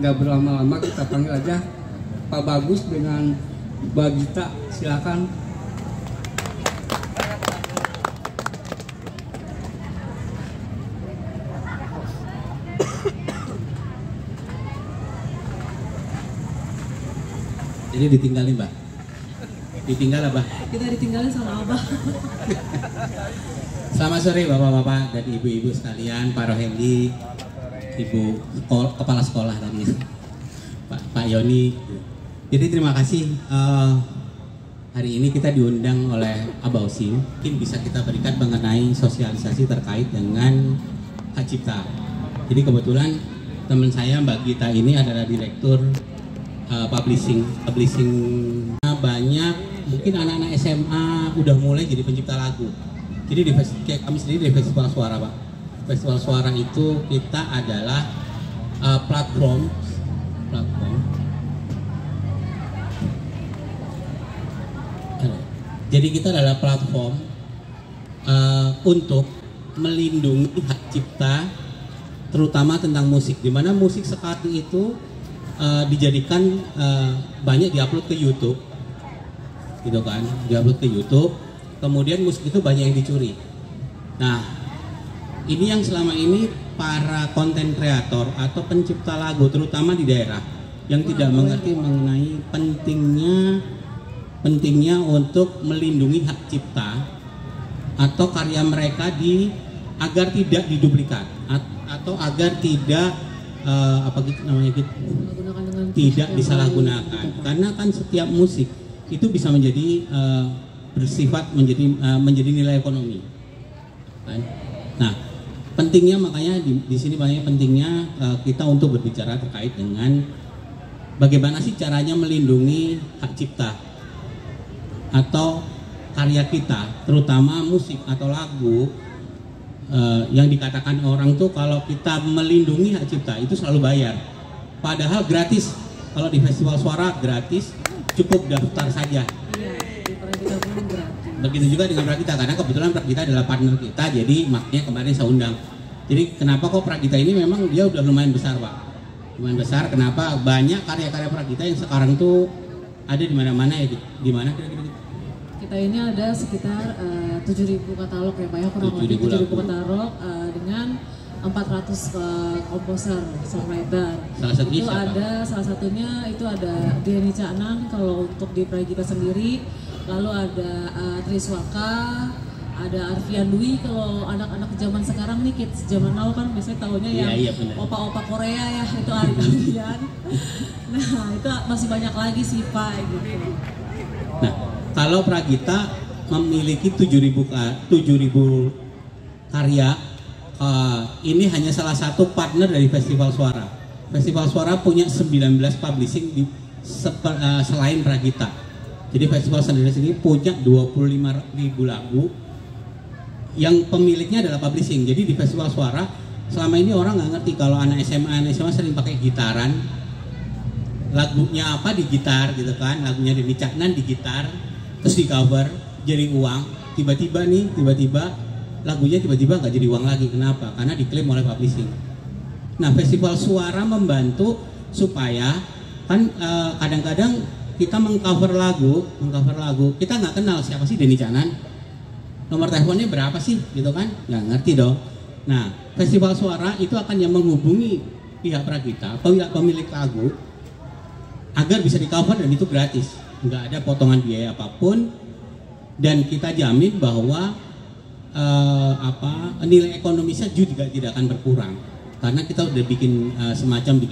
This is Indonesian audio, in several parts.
nggak berlama-lama, kita panggil aja Pak Bagus dengan Bagita, silakan. Jadi ditinggalin, Mbak? Ditinggal apa? Kita ditinggalin sama Abah. Selamat sore Bapak-bapak dan Ibu-ibu sekalian, Pak Rohendi, Ibu Kepala Sekolah tadi, Pak Yoni. Jadi terima kasih, hari ini kita diundang oleh Abah Osim. Mungkin bisa kita berikan mengenai sosialisasi terkait dengan hak cipta. Jadi kebetulan teman saya Mbak Gita ini adalah direktur publishing. Banyak mungkin anak-anak SMA udah mulai jadi pencipta lagu. Jadi kami sendiri di Festival Suara, Pak. Festival Suara itu kita adalah platform. Jadi kita adalah platform untuk melindungi hak cipta, terutama tentang musik. Di mana musik sekarang itu dijadikan banyak diupload ke YouTube, gitu kan? Diupload ke YouTube. Kemudian musik itu banyak yang dicuri. Nah, ini yang selama ini para konten kreator atau pencipta lagu, terutama di daerah, yang tidak mengerti mengenai pentingnya untuk melindungi hak cipta atau karya mereka agar tidak diduplikat atau agar tidak tidak disalahgunakan. Karena kan setiap musik itu bisa menjadi bersifat menjadi nilai ekonomi. Nah, pentingnya makanya di sini banyak pentingnya kita untuk berbicara terkait dengan bagaimana sih caranya melindungi hak cipta atau karya kita, terutama musik atau lagu. Yang dikatakan orang tuh kalau kita melindungi hak cipta itu selalu bayar, padahal gratis. Kalau di Festival Suara gratis, cukup daftar saja. Begitu juga dengan Pragita, karena kebetulan Pragita adalah partner kita, jadi makanya kemarin saya undang. Jadi kenapa kok Pragita ini memang dia udah lumayan besar, Pak. Lumayan besar, kenapa banyak karya-karya Pragita yang sekarang tuh ada di mana-mana ya, di mana kira-kira? Kita ini ada sekitar 7.000 katalog ya Pak ya, kurang lebih 7.000 katalog dengan 400 komposer, songwriter. Salah satunya itu ada Diani Caknan kalau untuk di Pragita sendiri. Lalu ada Triswaka, ada Arfian Dwi. Kalau anak-anak zaman sekarang nih, kids zaman now kan biasanya tahunya yang opa-opa Korea ya, itu Arfian. Nah itu masih banyak lagi sih Pak gitu. Nah, kalau Pragita memiliki 7.000 karya, ini hanya salah satu partner dari Festival Suara. Festival Suara punya 19 publishing selain Pragita. Jadi festival sendiri punya 25.000 lagu yang pemiliknya adalah publishing. Jadi di Festival Suara selama ini orang nggak ngerti kalau anak SMA sering pakai gitaran, lagunya apa di gitar gitu kan, lagunya Diani Caknan di gitar, terus di cover jadi uang. Tiba-tiba lagunya nggak jadi uang lagi. Kenapa? Karena diklaim oleh publishing. Nah, Festival Suara membantu supaya kan kadang-kadang kita mengcover lagu, kita nggak kenal siapa sih Diani Caknan, nomor teleponnya berapa sih, gitu kan? Nggak ngerti dong. Nah, Festival Suara itu akan yang menghubungi pihak Pragita, pemilik lagu, agar bisa di cover dan itu gratis, nggak ada potongan biaya apapun, dan kita jamin bahwa nilai ekonomisnya juga tidak akan berkurang, karena kita udah bikin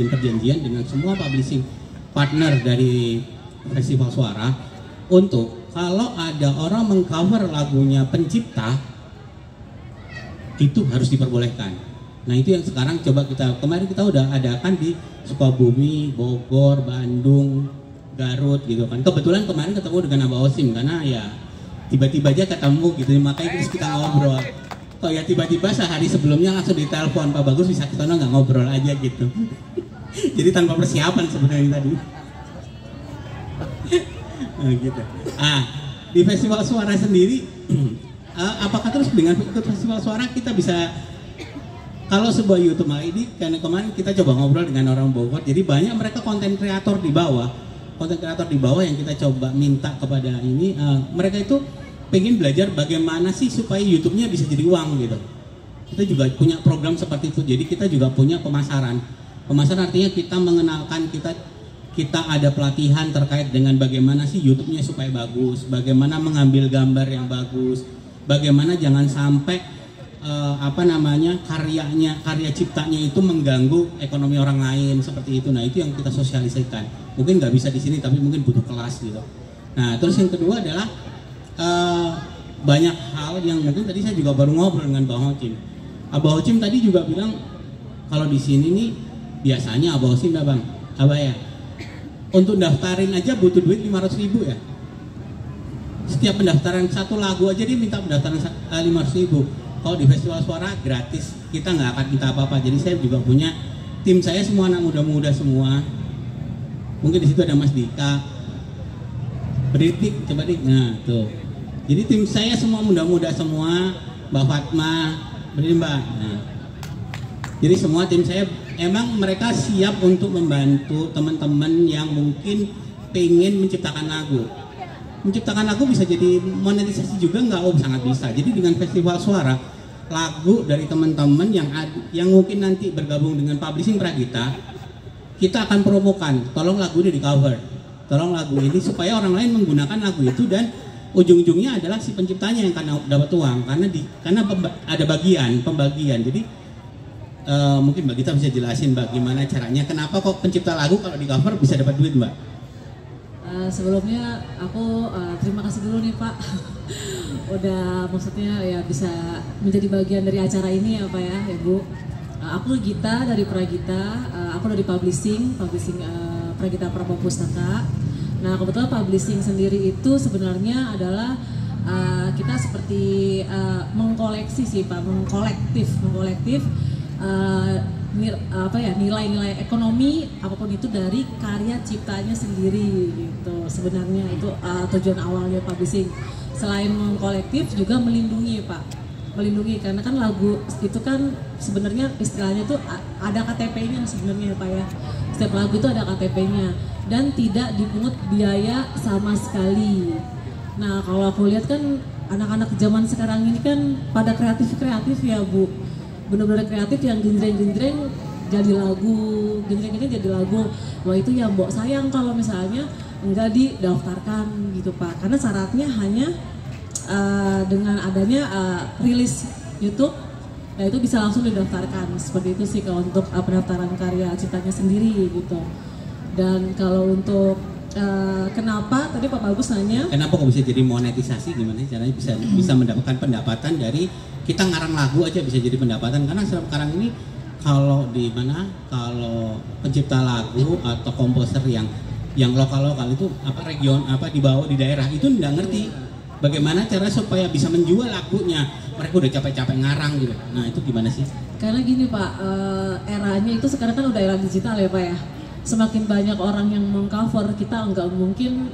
perjanjian dengan semua publishing partner dari Festival Suara untuk kalau ada orang mengcover lagunya pencipta itu harus diperbolehkan. Nah itu yang sekarang kemarin kita udah adakan di Sukabumi, Bogor, Bandung, Garut gitu kan. Kebetulan kemarin ketemu dengan Abah Osim karena ya tiba-tiba aja ketemu gitu, makanya kita ngobrol. Oh ya tiba-tiba sehari sebelumnya langsung ditelepon, Pak Bagus bisa ke sana nggak, ngobrol aja gitu. Jadi tanpa persiapan sebenarnya tadi. Nah, gitu. Di Festival Suara sendiri, apakah terus dengan ikut Festival Suara kita bisa kalau sebuah YouTube ini, karena kemarin kita coba ngobrol dengan orang Bogor, jadi banyak mereka konten kreator di bawah yang kita coba minta kepada ini, mereka itu pengen belajar bagaimana sih supaya YouTube-nya bisa jadi uang gitu. Kita juga punya program seperti itu, jadi kita juga punya pemasaran. Pemasaran artinya kita mengenalkan, kita ada pelatihan terkait dengan bagaimana sih YouTube-nya supaya bagus, bagaimana mengambil gambar yang bagus, bagaimana jangan sampai karya ciptanya itu mengganggu ekonomi orang lain seperti itu. Nah, itu yang kita sosialisasikan. Mungkin nggak bisa di sini, tapi mungkin butuh kelas gitu. Nah, terus yang kedua adalah banyak hal yang mungkin tadi saya juga baru ngobrol dengan Abah Hocim. Abah Hocim tadi juga bilang kalau di sini nih biasanya Abah Hocim bang, Abah ya, untuk daftarin aja butuh duit 500.000 ya. Setiap pendaftaran satu lagu aja dia minta pendaftaran 500.000. Kalau di Festival Suara gratis, kita nggak akan minta apa-apa. Jadi saya juga punya tim saya semua anak muda-muda semua. Mungkin di situ ada Mas Dika, Beritik, coba Dik. Nah tuh. Jadi tim saya semua muda-muda semua, Mbak Fatma, beri Mbak. Nah, jadi semua tim saya emang mereka siap untuk membantu teman-teman yang mungkin pengen menciptakan lagu. Menciptakan lagu bisa jadi monetisasi juga nggak? Oh sangat bisa. Jadi dengan Festival Suara, lagu dari teman-teman yang mungkin nanti bergabung dengan publishing Pragita, kita akan promokan, tolong lagu ini di cover, tolong lagu ini supaya orang lain menggunakan lagu itu, dan ujung-ujungnya adalah si penciptanya yang akan dapat uang karena ada pembagian. Jadi mungkin Mbak Gita bisa jelasin bagaimana caranya, kenapa kok pencipta lagu kalau di cover bisa dapat duit, Mbak? Sebelumnya aku terima kasih dulu nih Pak udah maksudnya ya bisa menjadi bagian dari acara ini ya Pak ya Bu. Aku Gita dari Pragita, aku dari publishing Pragita Prabowo Pustaka. Nah kebetulan publishing sendiri itu sebenarnya adalah kita seperti mengkoleksi sih Pak, mengkolektif nilai-nilai ekonomi apapun itu dari karya ciptanya sendiri gitu. Sebenarnya itu tujuan awalnya publishing. Selain mengkolektif juga melindungi Pak, karena kan lagu itu kan sebenarnya istilahnya tuh ada KTP-nya sebenarnya Pak ya. Setiap lagu itu ada KTP-nya dan tidak dipungut biaya sama sekali. Nah kalau aku lihat kan anak-anak zaman sekarang ini kan pada kreatif ya Bu, benar-benar kreatif yang genjreng jadi lagu, wah itu ya Mbok sayang kalau misalnya enggak didaftarkan gitu Pak, karena syaratnya hanya dengan adanya rilis YouTube, nah itu bisa langsung didaftarkan seperti itu sih kalau untuk pendaftaran karya ciptanya sendiri gitu. Dan kalau untuk kenapa tadi Pak Bagus nanya, kenapa kok bisa jadi monetisasi, gimana caranya bisa mendapatkan pendapatan dari kita ngarang lagu aja bisa jadi pendapatan, karena sekarang ini kalau pencipta lagu atau komposer yang lokal itu dibawa di daerah itu nggak ngerti bagaimana cara supaya bisa menjual lagunya, mereka udah capek-capek ngarang gitu. Nah itu gimana sih? Karena gini Pak, eranya itu sekarang kan udah era digital ya Pak ya. Semakin banyak orang yang mengcover, kita nggak mungkin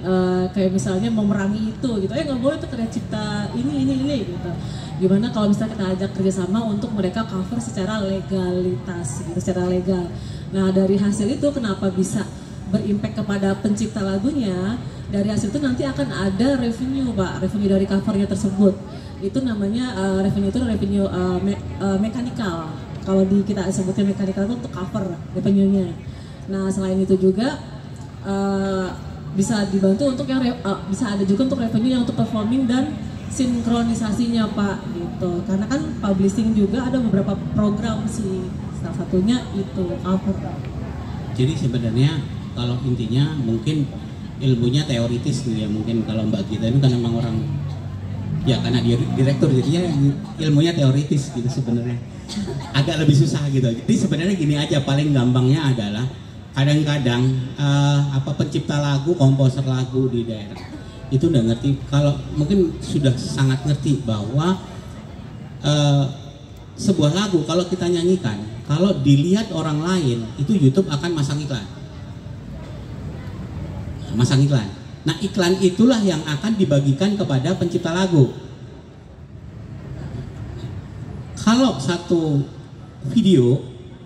kayak misalnya memerangi itu gitu, nggak boleh tuh karya cipta ini gitu. Gimana kalau misalnya kita ajak kerjasama untuk mereka cover secara legalitas gitu, secara legal. Nah dari hasil itu kenapa bisa berimpact kepada pencipta lagunya, dari hasil itu nanti akan ada revenue Pak, revenue dari covernya tersebut. Itu namanya revenue mekanikal. Kalau kita sebutnya mekanikal itu untuk cover revenue-nya. Nah selain itu juga bisa dibantu untuk bisa ada juga untuk revenue yang untuk performing dan sinkronisasinya Pak gitu. Karena kan publishing juga ada beberapa program sih, salah satunya itu cover. Jadi sebenarnya kalau intinya mungkin ilmunya teoritis nih ya, mungkin kalau Mbak Gita itu kan memang orang ya karena dia direktur jadinya ilmunya teoritis gitu sebenarnya. Agak lebih susah gitu. Jadi sebenarnya gini aja, paling gampangnya adalah kadang-kadang pencipta lagu, komposer lagu di daerah itu udah ngerti, kalau mungkin sudah sangat ngerti bahwa sebuah lagu kalau kita nyanyikan, kalau dilihat orang lain itu YouTube akan masang iklan. Nah iklan itulah yang akan dibagikan kepada pencipta lagu. Kalau satu video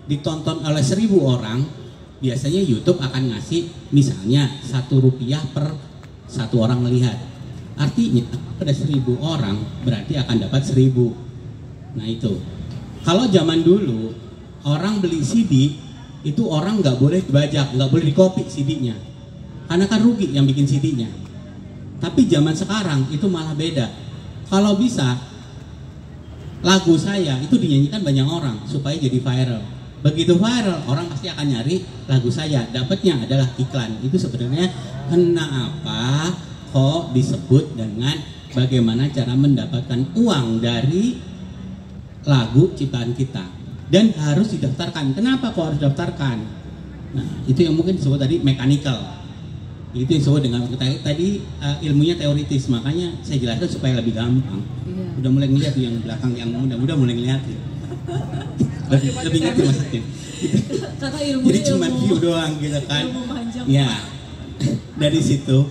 ditonton oleh 1000 orang, biasanya YouTube akan ngasih misalnya Rp1 per 1 orang melihat. Artinya pada 1000 orang berarti akan dapat 1000. Nah itu. Kalau zaman dulu orang beli CD itu orang nggak boleh dibajak, nggak boleh dikopi CD-nya, karena kan rugi yang bikin CD-nya. Tapi zaman sekarang itu malah beda. Kalau bisa lagu saya itu dinyanyikan banyak orang supaya jadi viral. Begitu viral, orang pasti akan nyari lagu saya. Dapatnya adalah iklan. Itu sebenarnya kenapa kok disebut dengan bagaimana cara mendapatkan uang dari lagu ciptaan kita. Dan harus didaftarkan. Kenapa kok harus didaftarkan? Nah, itu yang mungkin disebut tadi mechanical. Itu yang disebut dengan tadi ilmunya teoritis, makanya saya jelaskan supaya lebih gampang. Iya. Udah mulai ngeliat tuh yang belakang, yang muda-muda mulai ngeliat ya. lebih ngerti maksudnya. Jadi cuma view doang gitu kan. Ya. Dari situ,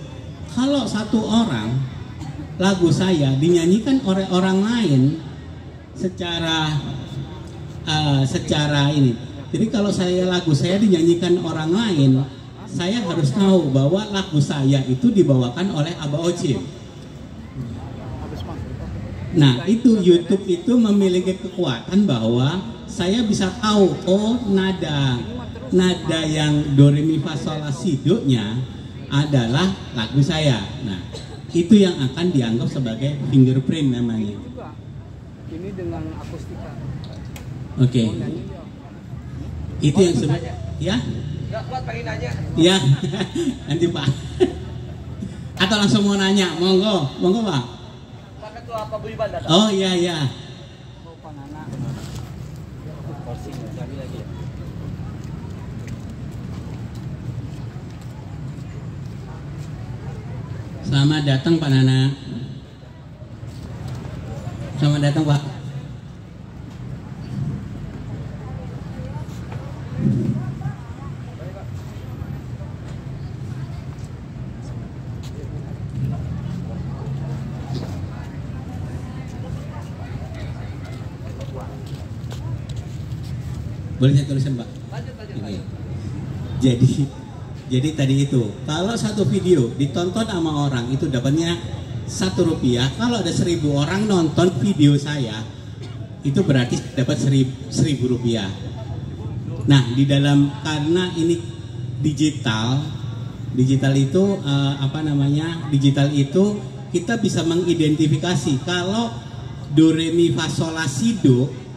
kalau satu orang lagu saya dinyanyikan oleh orang lain secara ini. Jadi kalau lagu saya dinyanyikan orang lain, saya harus tahu bahwa lagu saya itu dibawakan oleh Abah Ocim. Nah, itu YouTube itu memiliki kekuatan bahwa saya bisa tahu nada yang do re mi fa sol la si do nya adalah lagu saya. Nah, itu yang akan dianggap sebagai fingerprint namanya. Ini dengan akustika. Oke. Itu yang sebut ya? Enggak kuat pengen nanya. Ya. Nanti Pak. Atau langsung mau nanya, monggo Pak. Pak Ketua Paguyuban datang. Oh iya. Oh Panana. Kursi cari lagi. Selamat datang Pak Nana. Selamat datang Pak. Boleh saya tulisan Pak? Lanjut. Jadi tadi itu, kalau satu video ditonton sama orang itu dapatnya Rp1. Kalau ada 1000 orang nonton video saya, itu berarti dapat Rp1000. Nah, di dalam karena ini digital itu digital itu kita bisa mengidentifikasi kalau do re mi fa sol la si do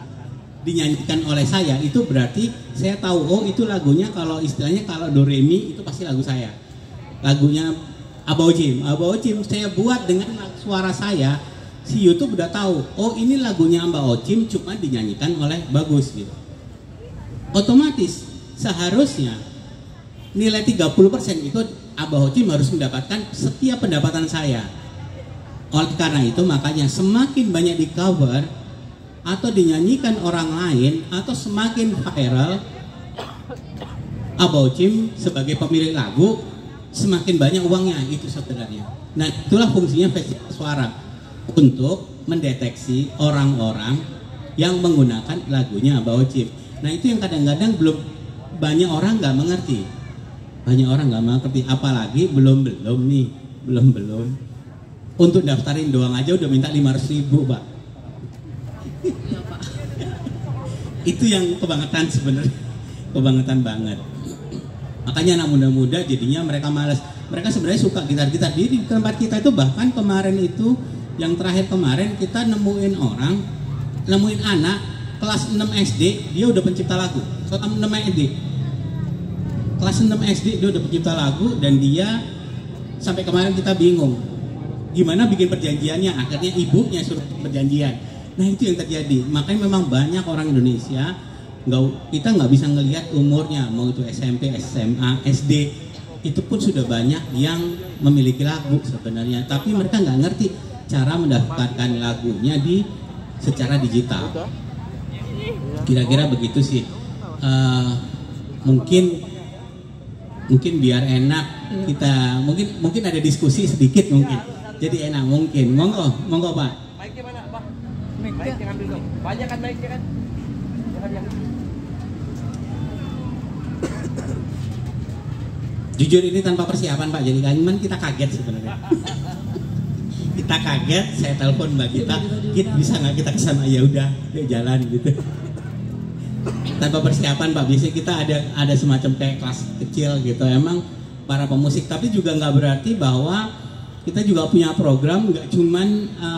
dinyanyikan oleh saya, itu berarti saya tahu itu lagunya, kalau istilahnya kalau do re mi itu pasti lagu saya, lagunya Abah Ocim saya buat dengan suara saya. Si YouTube udah tahu ini lagunya Abah Ocim cuma dinyanyikan oleh Bagus gitu. Otomatis seharusnya nilai 30% itu Abah Ocim harus mendapatkan setiap pendapatan saya. Oleh karena itu makanya semakin banyak di cover atau dinyanyikan orang lain atau semakin viral Abah Ocim sebagai pemilik lagu, semakin banyak uangnya itu sebenarnya. Nah, itulah fungsinya festival suara, untuk mendeteksi orang-orang yang menggunakan lagunya Abah Ocim. Nah, itu yang kadang-kadang belum banyak orang nggak mengerti. Apalagi belum. Untuk daftarin doang aja udah minta 500.000 Pak. Iya Pak. Itu yang kebangetan sebenarnya, kebangetan banget. Makanya anak muda-muda jadinya mereka malas. Mereka sebenarnya suka gitar-gitar. Di tempat kita itu bahkan kemarin itu, yang terakhir kemarin kita nemuin anak kelas 6 SD, dia udah pencipta lagu. Kelas 6 SD dia udah pencipta lagu, dan dia sampai kemarin kita bingung gimana bikin perjanjiannya. Akhirnya ibunya suruh perjanjian. Nah, itu yang terjadi. Makanya memang banyak orang Indonesia kita nggak bisa ngelihat umurnya, mau itu SMP, SMA, SD, itu pun sudah banyak yang memiliki lagu sebenarnya, tapi mereka nggak ngerti cara mendapatkan lagunya secara digital. Kira-kira begitu sih. Mungkin biar enak kita mungkin ada diskusi sedikit mungkin. Jadi enak mungkin. Monggo Pak. Baiknya mana Pak? Baik, ambil dong. Banyak kan baiknya kan? Jujur ini tanpa persiapan Pak, jadi kan kita kaget sebenarnya. Kita kaget, saya telepon Mbak Gita, bisa nggak kita kesana? Ya udah, yuk jalan gitu. Tanpa persiapan Pak, biasanya kita ada semacam kayak kelas kecil gitu. Emang para pemusik, tapi juga nggak berarti bahwa kita juga punya program nggak cuman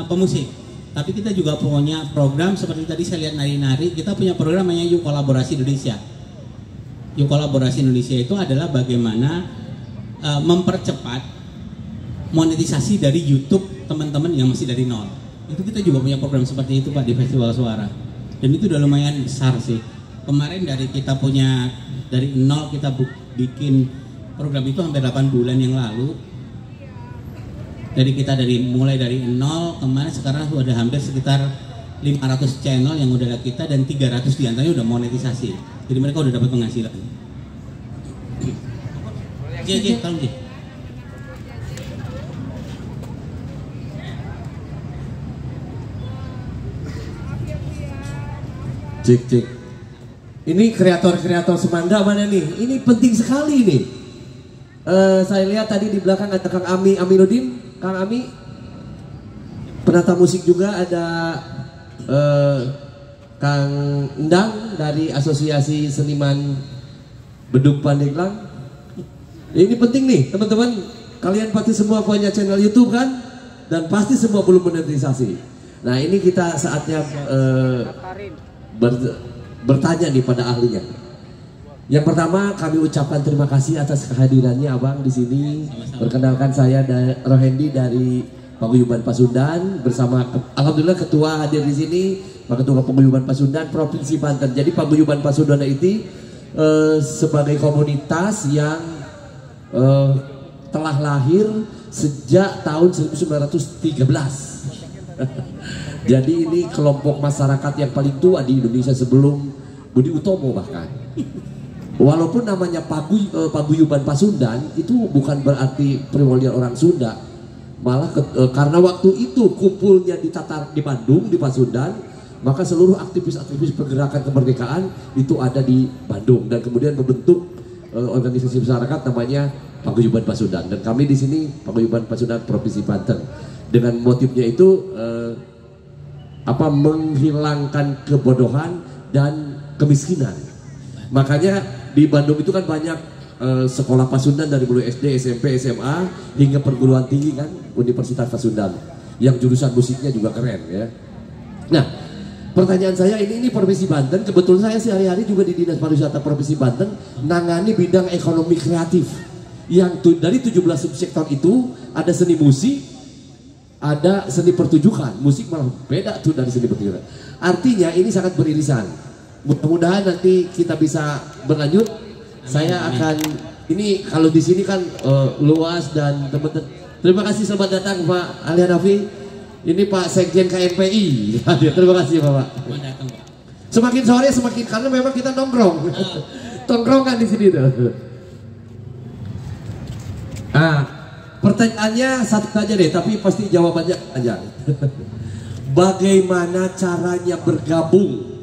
pemusik, tapi kita juga punya program seperti tadi saya lihat nari-nari. Kita punya program namanya Yuk Kolaborasi Indonesia. Yuk Kolaborasi Indonesia itu adalah bagaimana mempercepat monetisasi dari YouTube teman-teman yang masih dari nol. Itu kita juga punya program seperti itu Pak di Festival Suara. Dan itu udah lumayan besar sih. Kemarin dari kita punya dari nol kita bikin program itu hampir 8 bulan yang lalu. Jadi kita mulai dari nol kemarin sekarang sudah hampir sekitar 500 channel yang udah ada kita dan 300 diantaranya udah monetisasi. Jadi mereka udah dapat penghasilan. Ji, tolong Ji. Cek. Ini kreator-kreator Semanda mana nih? Ini penting sekali nih. Saya lihat tadi di belakang ada Kang Ami Aminuddin. Kang Ami penata musik juga, ada Kang Endang dari Asosiasi Seniman Beduk Pandeglang. Ini penting nih teman-teman. Kalian pasti semua punya channel YouTube kan? Dan pasti semua belum monetisasi. Nah ini kita saatnya bertanya nih pada ahlinya. Yang pertama kami ucapkan terima kasih atas kehadirannya Abang di sini. Perkenalkan saya Rohendi dari Paguyuban Pasundan bersama alhamdulillah ketua hadir di sini, Pak Ketua Paguyuban Pasundan Provinsi Banten. Jadi Paguyuban Pasundan itu sebagai komunitas yang telah lahir sejak tahun 1913. Jadi ini kelompok masyarakat yang paling tua di Indonesia sebelum Budi Utomo bahkan. Walaupun namanya Paguyuban Pasundan itu bukan berarti primordial orang Sunda. Malah karena waktu itu kumpulnya di Bandung, di Pasundan, maka seluruh aktivis-aktivis pergerakan kemerdekaan itu ada di Bandung dan kemudian membentuk organisasi masyarakat namanya Paguyuban Pasundan. Dan kami di sini Paguyuban Pasundan Provinsi Banten dengan motifnya itu menghilangkan kebodohan dan kemiskinan. Makanya di Bandung itu kan banyak sekolah Pasundan dari mulai SD, SMP, SMA hingga perguruan tinggi kan, Universitas Pasundan yang jurusan musiknya juga keren ya. Nah, pertanyaan saya ini Provinsi Banten, kebetulan saya sehari-hari juga di Dinas Pariwisata Provinsi Banten nangani bidang ekonomi kreatif. Yang dari 17 subsektor itu ada seni musik, ada seni pertunjukan. Musik malah beda tuh dari seni pertunjukan. Artinya ini sangat beririsan. Mudah-mudahan nanti kita bisa berlanjut. Saya akan ini kalau di sini kan luas dan teman-teman. Terima kasih selamat datang Pak Ali Hanafi. Ini Pak Sekjen KNPI. Terima kasih Bapak. Semakin sore semakin karena memang kita nongkrong. Tongkrongan di sini tuh. Pertanyaannya satu saja deh, tapi pasti jawabannya panjang. Bagaimana caranya bergabung?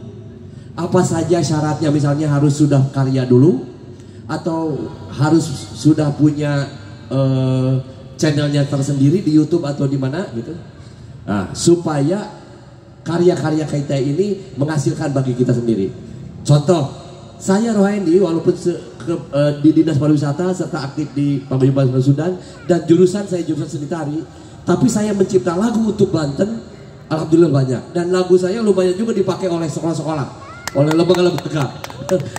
Apa saja syaratnya? Misalnya harus sudah karya dulu, atau harus sudah punya channelnya tersendiri di YouTube atau di mana gitu? Supaya karya-karya kita ini menghasilkan bagi kita sendiri. Contoh, saya Rohendi walaupun di Dinas Pariwisata serta aktif di Paguyuban Pasundan dan jurusan saya jurusan seni tari, tapi saya mencipta lagu untuk Banten, alhamdulillah banyak. Dan lagu saya lumayan juga dipakai oleh sekolah-sekolah, oleh lembaga-lembaga.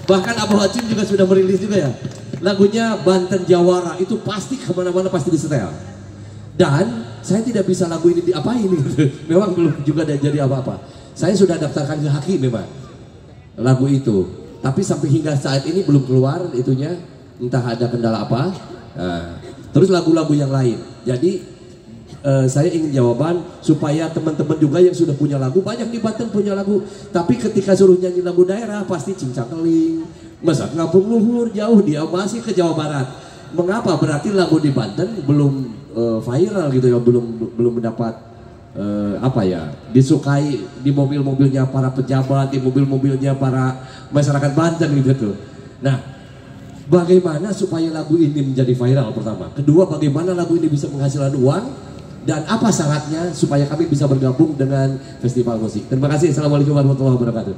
Bahkan Abu Hacim juga sudah merilis juga ya. Lagunya Banten Jawara itu pasti kemana-mana pasti disetel. Dan saya tidak bisa lagu ini diapain gitu. Memang belum juga jadi apa-apa. Saya sudah daftarkan ke Haki memang lagu itu. Tapi sampai hingga saat ini belum keluar itunya, entah ada kendala apa. Terus lagu-lagu yang lain. Jadi saya ingin jawaban supaya teman-teman juga yang sudah punya lagu, banyak di Banten punya lagu. Tapi ketika suruh nyanyi lagu daerah pasti cincang keling, masak ngapung luhur, jauh dia masih ke Jawa Barat. Mengapa? Berarti lagu di Banten belum viral gitu ya, belum mendapat disukai di mobil-mobilnya para pejabat, di mobil-mobilnya para masyarakat Banten gitu. Nah, bagaimana supaya lagu ini menjadi viral pertama? Kedua, bagaimana lagu ini bisa menghasilkan uang? Dan apa syaratnya supaya kami bisa bergabung dengan festival musik? Terima kasih. Assalamualaikum warahmatullahi wabarakatuh.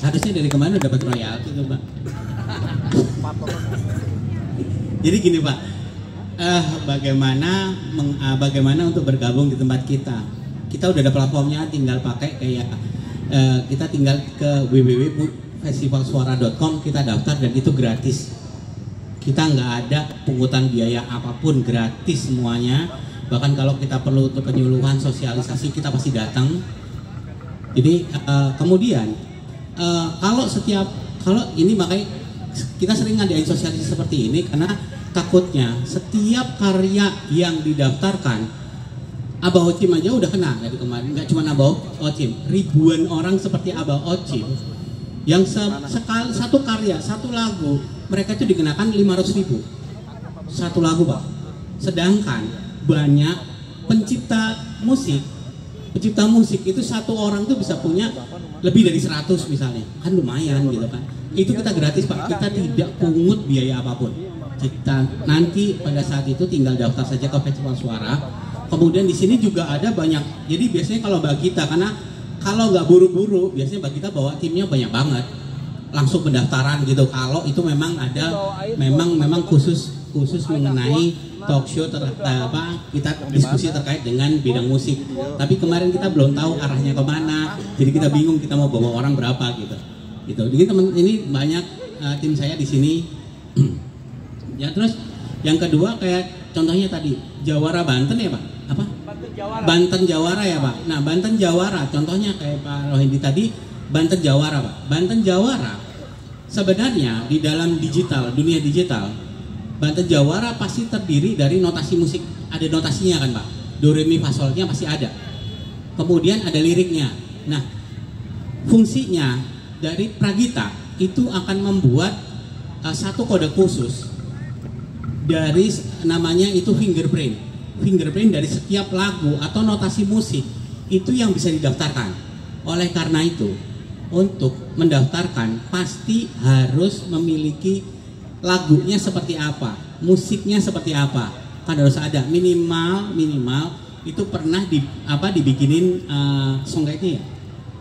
Harusnya dari kemana dapat royalti tuh, Pak? Jadi gini, Pak. Bagaimana untuk bergabung di tempat kita? Kita udah ada platformnya, tinggal pakai kayak kita tinggal ke www.festivalsuara.com, kita daftar dan itu gratis. Kita nggak ada pungutan biaya apapun, gratis semuanya. Bahkan kalau kita perlu untuk penyuluhan, sosialisasi, kita pasti datang. Jadi kemudian kalau ini makanya kita sering ngadain sosialisasi seperti ini karena takutnya setiap karya yang didaftarkan, Abah Ocim aja udah kena dari kemarin. Nggak cuma Abah Ocim, ribuan orang seperti Abah Ocim yang satu karya, satu lagu mereka itu dikenakan 500.000 satu lagu, Pak. Sedangkan banyak pencipta musik itu satu orang tuh bisa punya lebih dari 100 misalnya, kan lumayan gitu kan. Itu kita gratis, Pak. Kita tidak pungut biaya apapun. Kita nanti pada saat itu tinggal daftar saja ke Festival Suara. Kemudian di sini juga ada banyak. Jadi biasanya kalau Mbak Gita, karena kalau nggak buru-buru, biasanya Mbak Gita bawa timnya banyak banget. Langsung pendaftaran gitu. Kalau itu memang ada, memang khusus mengenai talk show kita diskusi terkait dengan bidang musik. Tapi kemarin kita belum tahu arahnya kemana, jadi kita bingung kita mau bawa orang berapa gitu. Jadi teman ini banyak tim saya di sini. Ya terus yang kedua kayak contohnya tadi Jawara Banten ya Pak? Apa? Banten Jawara ya Pak. Nah Banten Jawara contohnya kayak Pak Rohindi tadi, Banten Jawara Pak. Banten Jawara sebenarnya di dalam dunia digital, Banten Jawara pasti terdiri dari notasi musik. Ada notasinya kan Pak? Do, re, mi, fa, solnya pasti ada. Kemudian ada liriknya. Nah, fungsinya dari Pragita itu akan membuat satu kode khusus dari namanya itu fingerprint. Fingerprint dari setiap lagu atau notasi musik itu yang bisa didaftarkan. Oleh karena itu, untuk mendaftarkan pasti harus memiliki lagunya seperti apa, musiknya seperti apa, kan harus ada minimal itu pernah dibikinin songguide-nya ya,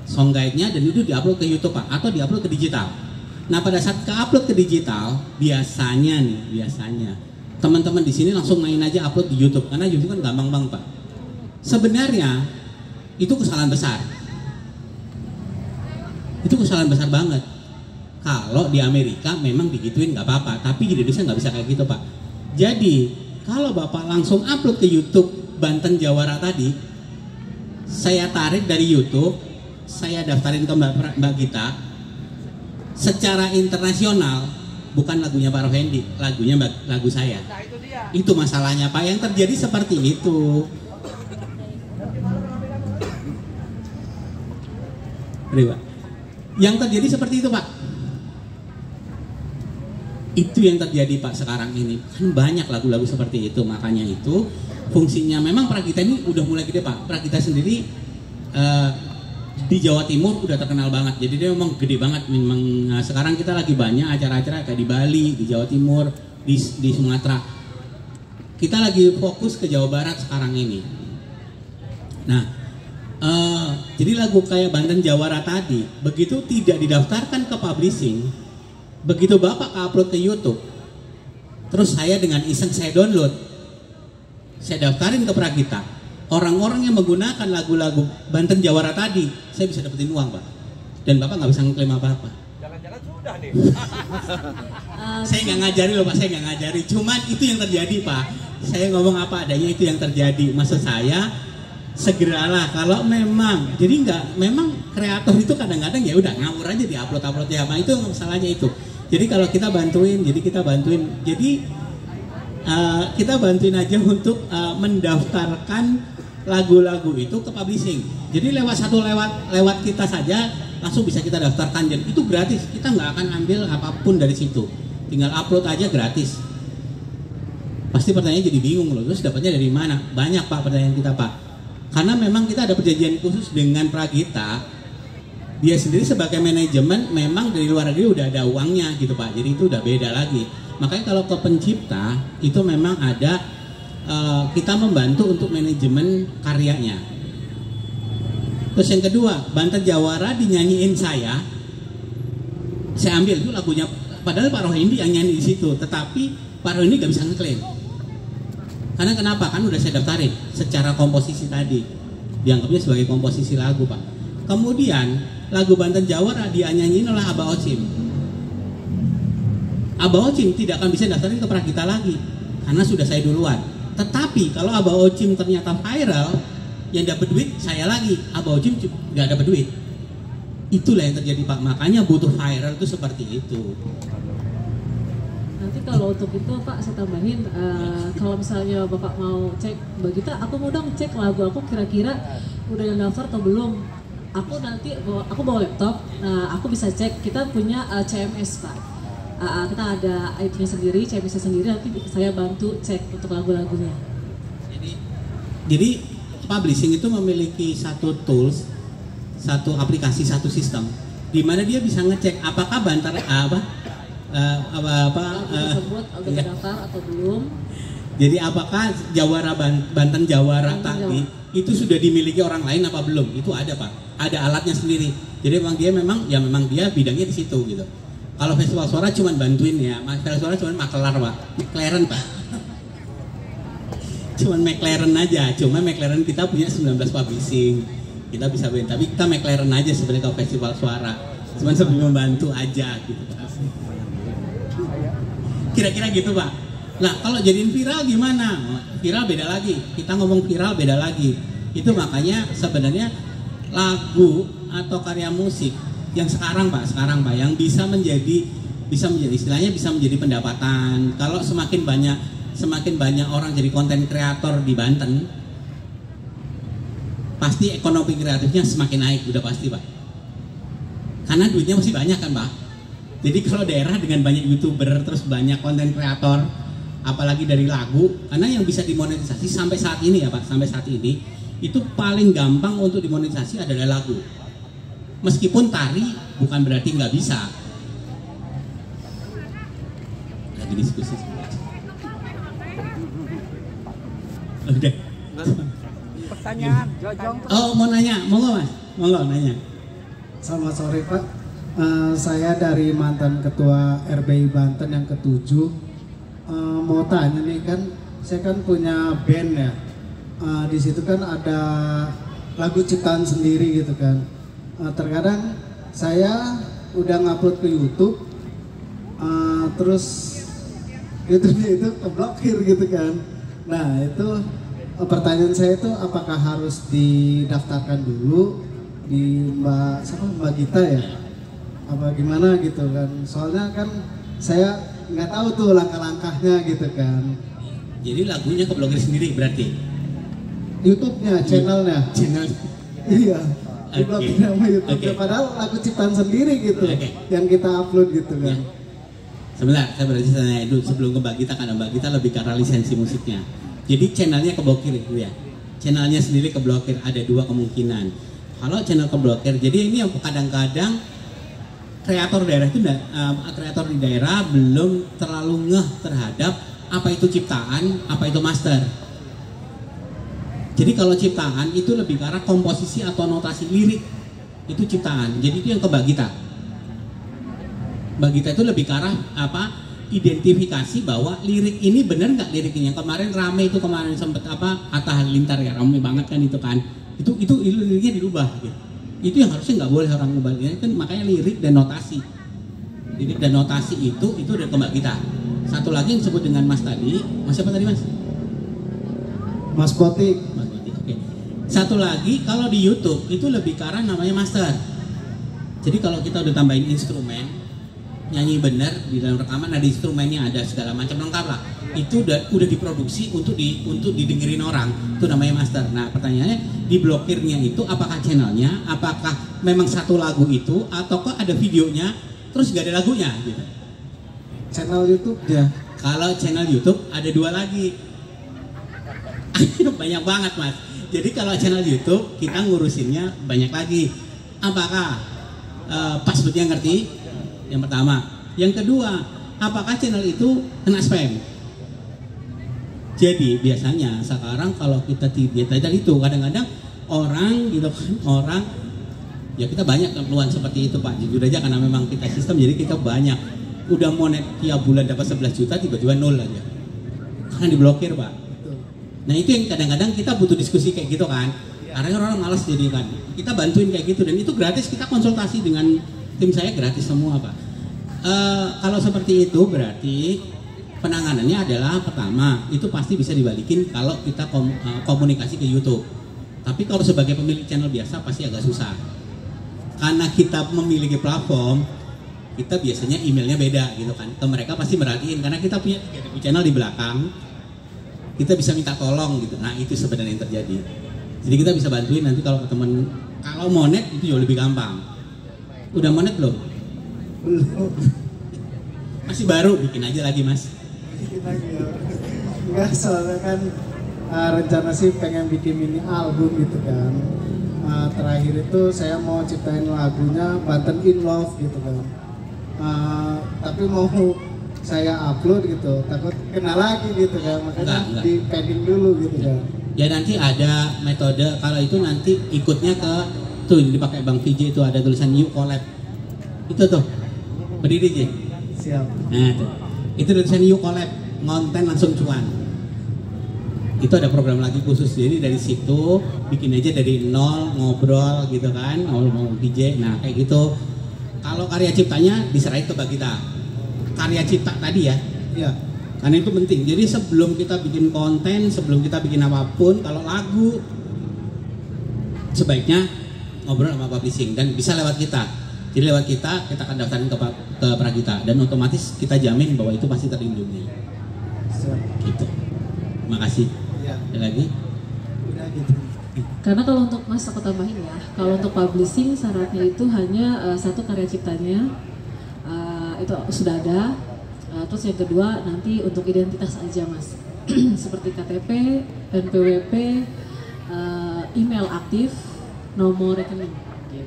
songguide-nya dan itu diupload ke YouTube Pak, atau diupload ke digital. Nah pada saat ke-upload ke digital biasanya teman-teman di sini langsung main aja upload di YouTube karena YouTube kan gampang banget Pak. Sebenarnya itu kesalahan besar. Itu kesalahan besar banget. Kalau di Amerika memang digituin nggak apa-apa, tapi di Indonesia nggak bisa kayak gitu Pak. Jadi kalau Bapak langsung upload ke YouTube Banten Jawara tadi, saya tarik dari YouTube, saya daftarin ke Mbak Gita, secara internasional bukan lagunya Pak Rohendi, lagunya lagu saya. Nah, itu dia. Itu masalahnya Pak, yang terjadi seperti itu. Yang terjadi seperti itu Pak. Itu yang terjadi Pak sekarang ini. Kan banyak lagu-lagu seperti itu, makanya itu fungsinya memang Pragita ini udah mulai gede Pak. Pragita sendiri di Jawa Timur udah terkenal banget. Jadi dia memang gede banget. Memang sekarang kita lagi banyak acara-acara kayak di Bali, di Jawa Timur, di Sumatera. Kita lagi fokus ke Jawa Barat sekarang ini. Nah, jadi lagu kayak Banten Jawara tadi, begitu tidak didaftarkan ke publishing, begitu Bapak upload ke YouTube, terus saya dengan iseng saya download, saya daftarin ke Pragita. Orang-orang yang menggunakan lagu-lagu Banten Jawara tadi, saya bisa dapetin uang Pak. Dan Bapak nggak bisa ngeklaim apa-apa. Jangan-jangan sudah nih. Saya nggak ngajari loh Pak, saya nggak ngajari. Cuman itu yang terjadi Pak. Saya ngomong apa adanya, itu yang terjadi. Maksud saya, segeralah kalau memang. Jadi memang kreator itu kadang-kadang ya udah ngawur aja di upload ya. Nah, itu masalahnya itu. Jadi kalau kita bantuin. Jadi kita bantuin aja untuk mendaftarkan lagu-lagu itu ke publishing. Jadi lewat kita saja langsung bisa kita daftarkan, dan itu gratis. Kita nggak akan ambil apapun dari situ. Tinggal upload aja gratis. Pasti pertanyaannya jadi bingung loh. Terus dapatnya dari mana? Banyak Pak pertanyaan kita Pak. Karena memang kita ada perjanjian khusus dengan Pragita. Dia sendiri sebagai manajemen memang dari luar negeri udah ada uangnya gitu Pak. Jadi itu udah beda lagi. Makanya kalau ke pencipta itu memang ada kita membantu untuk manajemen karyanya. Terus yang kedua, Banten Jawara dinyanyiin saya ambil itu lagunya. Padahal Pak Rohindi yang nyanyi di situ, tetapi Pak Rohindi gak bisa ngeklaim. Karena kenapa? Kan udah saya daftarin secara komposisi tadi, dianggapnya sebagai komposisi lagu Pak. Kemudian lagu Banten Jawara dia nyanyiin oleh Aba Ocim. Aba Ocim tidak akan bisa daftarin ke Pragita lagi karena sudah saya duluan. Tetapi kalau Aba Ocim ternyata viral, yang dapat duit saya lagi, Aba Ocim nggak dapat duit. Itulah yang terjadi Pak. Makanya butuh viral itu seperti itu. Nanti kalau untuk itu Pak saya tambahin, kalau misalnya Bapak mau cek Mbak Gita, aku mau dong cek lagu aku kira-kira udah yang daftar atau belum. Aku nanti aku bawa laptop, aku bisa cek. Kita punya CMS Pak. Kita ada IT-nya sendiri, CMS-nya sendiri, nanti saya bantu cek untuk lagu-lagunya. Jadi publishing itu memiliki satu tools, satu aplikasi, satu sistem, di mana dia bisa ngecek apakah Banten tersebut udah terdaftar atau belum. Jadi apakah Banten Jawara tadi itu sudah dimiliki orang lain apa belum? Itu ada Pak, ada alatnya sendiri. Jadi memang dia bidangnya di situ gitu. Kalau Festival Suara cuma bantuin ya, Festival Suara cuma makelar Pak, McLaren Pak. Cuman McLaren aja, cuma McLaren kita punya 19 publishing, kita bisa band, tapi kita McLaren aja sebenarnya kalau Festival Suara, cuma sebelum membantu aja gitu Pak. Kira-kira gitu Pak. Nah kalau jadiin viral gimana? Viral beda lagi, kita ngomong viral beda lagi. Itu makanya sebenarnya lagu atau karya musik yang sekarang Pak, yang bisa menjadi istilahnya bisa menjadi pendapatan. Kalau semakin banyak orang jadi konten kreator di Banten, pasti ekonomi kreatifnya semakin naik, udah pasti Pak. Karena duitnya masih banyak kan Pak. Jadi kalau daerah dengan banyak YouTuber terus banyak konten kreator, apalagi dari lagu, karena yang bisa dimonetisasi sampai saat ini ya Pak, sampai saat ini itu paling gampang untuk dimonetisasi adalah lagu. Meskipun tari bukan berarti nggak bisa. Lagi diskusi. Udah. Pertanyaan, Jojong. Oh mau nanya, monggo Mas, monggo nanya. Selamat sore Pak. Saya dari mantan ketua RBI Banten yang ke-7. Mau tanya nih kan, saya kan punya band ya. Di situ kan ada lagu ciptaan sendiri gitu kan. Terkadang saya udah ngupload ke YouTube, terus YouTube-nya itu keblokir gitu kan. Nah itu pertanyaan saya itu apakah harus didaftarkan dulu di Mbak Gita ya? Apa gimana gitu kan? Soalnya kan saya nggak tahu tuh langkah-langkahnya gitu kan. Jadi lagunya keblokir sendiri berarti? YouTube-nya, channelnya. Iya. Diblokir sama YouTube, padahal lagu ciptaan sendiri gitu, yang kita upload gitu kan. Sebentar, saya berarti tanya dulu sebelum ke Mbak Gita, karena Mbak Gita lebih karena lisensi musiknya. Jadi channelnya keblokir itu ya, channelnya sendiri keblokir, ada dua kemungkinan. Kalau channel keblokir, jadi ini yang kadang-kadang kreator daerah itu, kreator di daerah belum terlalu ngeh terhadap apa itu ciptaan, apa itu master. Jadi kalau ciptaan itu lebih ke arah komposisi atau notasi lirik, itu ciptaan. Jadi itu yang ke Mbak Gita. Mbak Gita itu lebih ke arah apa? Identifikasi bahwa lirik ini benar nggak liriknya. Kemarin rame itu, kemarin sempet apa? Atta Halilintar ya, rame banget kan itu kan. Itu liriknya dirubah gitu. Itu yang harusnya nggak boleh orang ngubah. Kan makanya lirik dan notasi. Lirik dan notasi itu udah ke Mbak Gita. Satu lagi yang disebut dengan Mas tadi, Mas siapa tadi Mas? Mas Botik. Oke. Satu lagi kalau di YouTube itu lebih ke arah namanya master. Jadi kalau kita udah tambahin instrumen, nyanyi bener di dalam rekaman ada instrumennya, ada segala macam lengkap lah. Itu udah diproduksi untuk didengerin orang. Itu namanya master. Nah, pertanyaannya di blokirnya itu apakah channelnya, apakah memang satu lagu itu ataukah ada videonya terus gak ada lagunya gitu. Channel YouTube ya. Kalau channel YouTube ada dua lagi. Banyak banget Mas. Jadi kalau channel YouTube kita ngurusinnya banyak lagi. Apakah passwordnya ngerti? Yang pertama. Yang kedua, apakah channel itu kena spam? Jadi biasanya sekarang kalau kita tadi itu kadang-kadang orang gitu kan, orang ya kita banyak keluhan seperti itu Pak, jujur aja karena memang kita sistem jadi kita banyak udah monet tiap bulan dapat 11 juta tiba-tiba nol aja karena diblokir Pak. Nah itu yang kadang-kadang kita butuh diskusi kayak gitu kan, karena orang malas jadi kan, kita bantuin kayak gitu dan itu gratis, kita konsultasi dengan tim saya gratis semua Pak. Kalau seperti itu berarti penanganannya adalah pertama itu pasti bisa dibalikin kalau kita komunikasi ke YouTube. Tapi kalau sebagai pemilik channel biasa pasti agak susah. Karena kita memiliki platform, kita biasanya emailnya beda gitu kan. Ke mereka pasti merhatiin karena kita punya 3.000 channel di belakang. Kita bisa minta tolong gitu. Nah itu sebenarnya yang terjadi. Jadi kita bisa bantuin nanti kalau ke teman. Kalau monet itu jauh lebih gampang. Udah monet belum? Belum. Masih baru, bikin aja lagi mas. Bikin lagi ya. Enggak, soalnya kan rencana sih pengen bikin mini album gitu kan. Terakhir itu saya mau ciptain lagunya Banten in Love gitu kan. Tapi mau saya upload gitu, takut kena lagi gitu kan, makanya di pending dulu gitu kan. Ya nanti ada metode, kalau itu nanti ikutnya ke tuh yang dipakai Bang VJ itu ada tulisan New Collab. Itu tuh berdiri aja. Siap. Nah tuh. Itu tulisan New Collab, ngonten langsung cuan. Itu ada program lagi khusus, jadi dari situ bikin aja dari nol, ngobrol gitu kan, ngomong VJ. Nah kayak gitu. Kalau karya ciptanya diserahin ke kita. Karya cipta tadi ya. Iya. Karena itu penting. Jadi sebelum kita bikin konten, sebelum kita bikin apapun, kalau lagu sebaiknya ngobrol sama publishing dan bisa lewat kita. Jadi lewat kita akan daftarin ke Pragita dan otomatis kita jamin bahwa itu pasti terlindungi. Siap. Gitu. Makasih. Iya. Ada lagi? Udah gitu. Karena kalau untuk Mas aku tambahin ya, kalau untuk publishing syaratnya itu hanya satu karya ciptanya itu sudah ada. Terus yang kedua nanti untuk identitas aja Mas, seperti KTP, NPWP, email aktif, nomor rekening.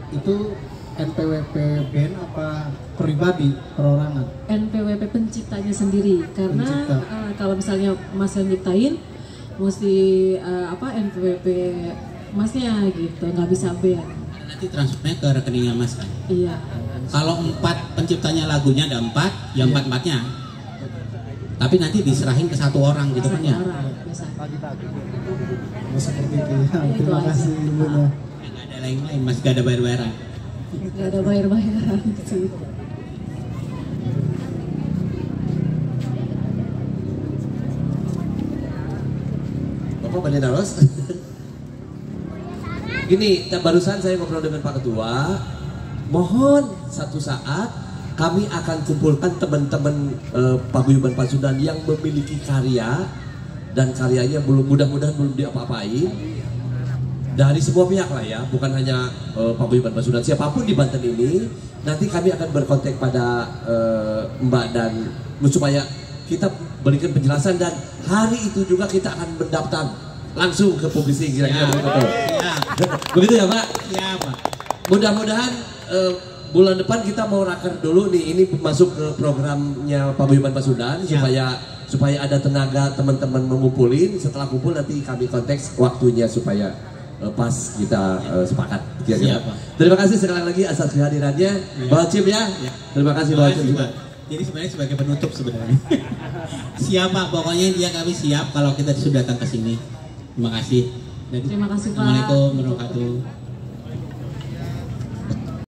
Itu NPWP band apa pribadi, perorangan? NPWP penciptanya sendiri, karena Pencipta. kalau misalnya Mas yang nyiptain, mesti NPWP Masnya gitu, nggak bisa band. Nanti transfernya ke rekeningnya Mas kan? Iya. Kalau 4 penciptanya lagunya ada 4, ya 4-4-nya. Tapi nanti diserahin ke satu orang gitu kan ya? Orang, biasa. Oh, seperti itu ya. Itu Terima aja. kasih ibunya. Ya, nggak ada lain-lain, Mas gak ada bayar-bayaran. Nggak ada bayar-bayaran sih. Bapak Bani Daros. Gini, barusan saya ngobrol dengan Pak Ketua. Mohon satu saat kami akan kumpulkan teman-teman paguyuban Pasundan yang memiliki karya dan karyanya mudah-mudahan belum diapa-apain dari semua pihak lah ya, bukan hanya paguyuban Pasundan, siapapun di Banten ini. Nanti kami akan berkontak pada Mbak dan supaya kita berikan penjelasan dan hari itu juga kita akan mendaftar langsung ke publishing kira-kira begitu. Ya. Begitu ya Pak? Ya Pak. Mudah-mudahan bulan depan kita mau raker dulu nih, ini masuk ke programnya Paguyuban Pasundan supaya ada tenaga teman-teman mengumpulin. Setelah kumpul nanti kami konteks waktunya supaya pas kita sepakat. Kira-kira. Terima kasih sekali lagi atas kehadirannya, Pak Cip ya. Terima kasih Pak Cip juga. Jadi sebenarnya sebagai penutup sebenarnya. Siap Pak, pokoknya dia kami siap kalau kita sudah datang ke sini. Terima kasih. Terima kasih Pak. Assalamualaikum warahmatullahi wabarakatuh.